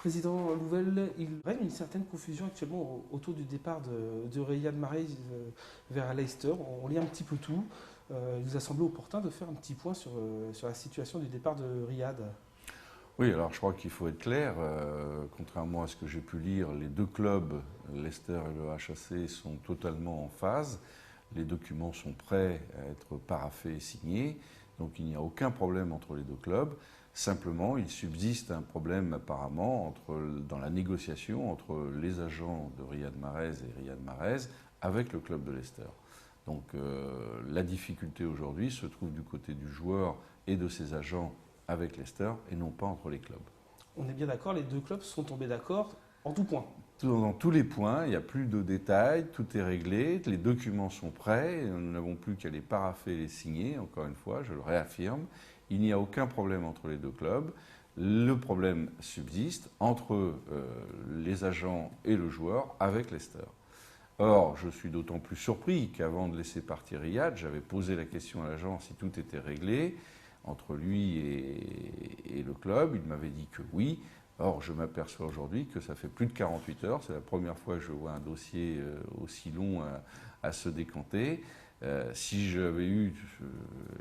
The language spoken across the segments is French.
Président Louvel, il règne une certaine confusion actuellement autour du départ de Riyad Mahrez vers Leicester. On lit un petit peu tout. Il nous a semblé opportun de faire un petit point sur la situation du départ de Riyad. Oui, alors je crois qu'il faut être clair. Contrairement à ce que j'ai pu lire, les deux clubs, Leicester et le HAC, sont totalement en phase. Les documents sont prêts à être paraphés et signés. Donc il n'y a aucun problème entre les deux clubs. Simplement, il subsiste un problème apparemment dans la négociation entre les agents de Riyad Mahrez et Riyad Mahrez avec le club de Leicester. Donc la difficulté aujourd'hui se trouve du côté du joueur et de ses agents avec Leicester et non pas entre les clubs. On est bien d'accord, les deux clubs sont tombés d'accord en tout point. Dans tous les points, il n'y a plus de détails, tout est réglé, les documents sont prêts, nous n'avons plus qu'à les parapher et les signer, encore une fois, je le réaffirme. Il n'y a aucun problème entre les deux clubs. Le problème subsiste entre les agents et le joueur avec Leicester. Or, je suis d'autant plus surpris qu'avant de laisser partir Riyad, j'avais posé la question à l'agent si tout était réglé entre lui et le club. Il m'avait dit que oui. Or, je m'aperçois aujourd'hui que ça fait plus de 48 heures. C'est la première fois que je vois un dossier aussi long à se décanter. Si j'avais eu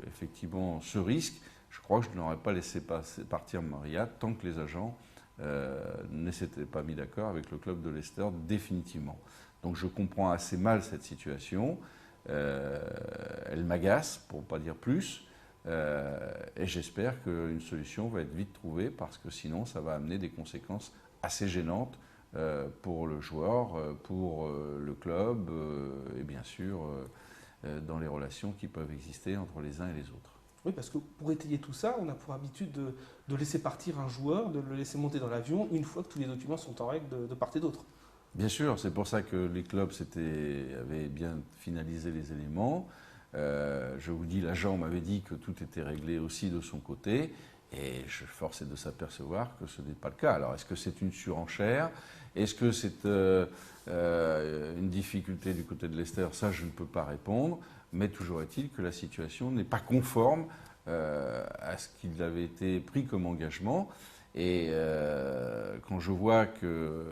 effectivement ce risque, je crois que je n'aurais pas laissé partir Riyad tant que les agents ne s'étaient pas mis d'accord avec le club de Leicester définitivement. Donc je comprends assez mal cette situation. Elle m'agace, pour ne pas dire plus. Et j'espère qu'une solution va être vite trouvée parce que sinon ça va amener des conséquences assez gênantes pour le joueur, pour le club et bien sûr dans les relations qui peuvent exister entre les uns et les autres. Oui, parce que pour étayer tout ça, on a pour habitude de laisser partir un joueur, de le laisser monter dans l'avion une fois que tous les documents sont en règle de part et d'autre. Bien sûr, c'est pour ça que les clubs avaient bien finalisé les éléments. Je vous dis, l'agent m'avait dit que tout était réglé aussi de son côté, et je force est de s'apercevoir que ce n'est pas le cas. Alors, est-ce que c'est une surenchère? Est-ce que c'est une difficulté du côté de Leicester? Ça, je ne peux pas répondre, mais toujours est-il que la situation n'est pas conforme à ce qu'il avait été pris comme engagement. Et quand je vois que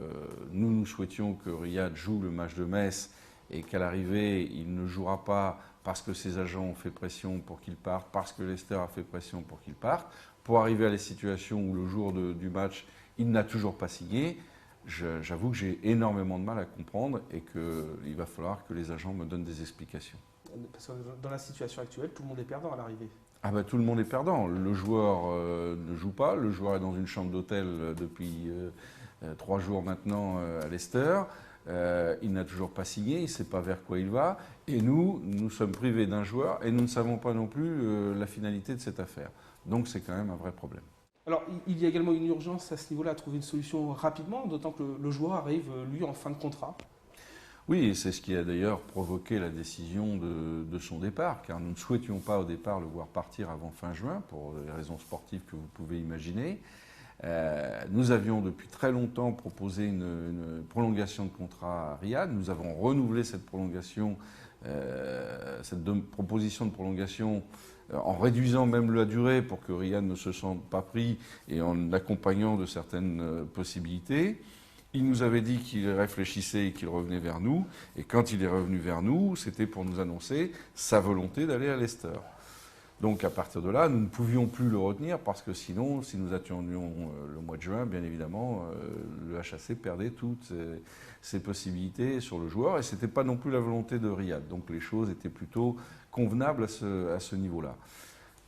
nous souhaitions que Riyad joue le match de Metz et qu'à l'arrivée, il ne jouera pas parce que ses agents ont fait pression pour qu'il parte, parce que Leicester a fait pression pour qu'il parte, pour arriver à la situation où le jour du match, il n'a toujours pas signé, j'avoue que j'ai énormément de mal à comprendre et qu'il va falloir que les agents me donnent des explications. Parce que dans la situation actuelle, tout le monde est perdant à l'arrivée. Ah ben, tout le monde est perdant. Le joueur ne joue pas, le joueur est dans une chambre d'hôtel depuis 3 jours maintenant à Leicester. Il n'a toujours pas signé, il ne sait pas vers quoi il va. Et nous sommes privés d'un joueur et nous ne savons pas non plus la finalité de cette affaire. Donc c'est quand même un vrai problème. Alors, il y a également une urgence à ce niveau-là à trouver une solution rapidement, d'autant que le joueur arrive, lui, en fin de contrat. Oui, et c'est ce qui a d'ailleurs provoqué la décision de son départ, car nous ne souhaitions pas au départ le voir partir avant fin juin, pour des raisons sportives que vous pouvez imaginer. Nous avions depuis très longtemps proposé une prolongation de contrat à Riyad. Nous avons renouvelé cette prolongation, proposition de prolongation en réduisant même la durée pour que Riyad ne se sente pas pris et en l'accompagnant de certaines possibilités. Il nous avait dit qu'il réfléchissait et qu'il revenait vers nous. Et quand il est revenu vers nous, c'était pour nous annoncer sa volonté d'aller à Leicester. Donc à partir de là, nous ne pouvions plus le retenir parce que sinon, si nous attendions le mois de juin, bien évidemment, le HAC perdait toutes ses possibilités sur le joueur et ce n'était pas non plus la volonté de Riyad. Donc les choses étaient plutôt convenables à ce niveau-là.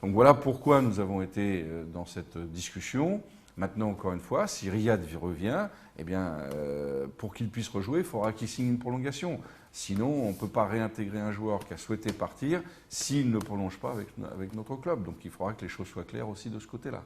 Donc voilà pourquoi nous avons été dans cette discussion. Maintenant, encore une fois, si Riyad revient, eh bien, pour qu'il puisse rejouer, il faudra qu'il signe une prolongation. Sinon, on ne peut pas réintégrer un joueur qui a souhaité partir s'il ne prolonge pas avec notre club. Donc il faudra que les choses soient claires aussi de ce côté-là.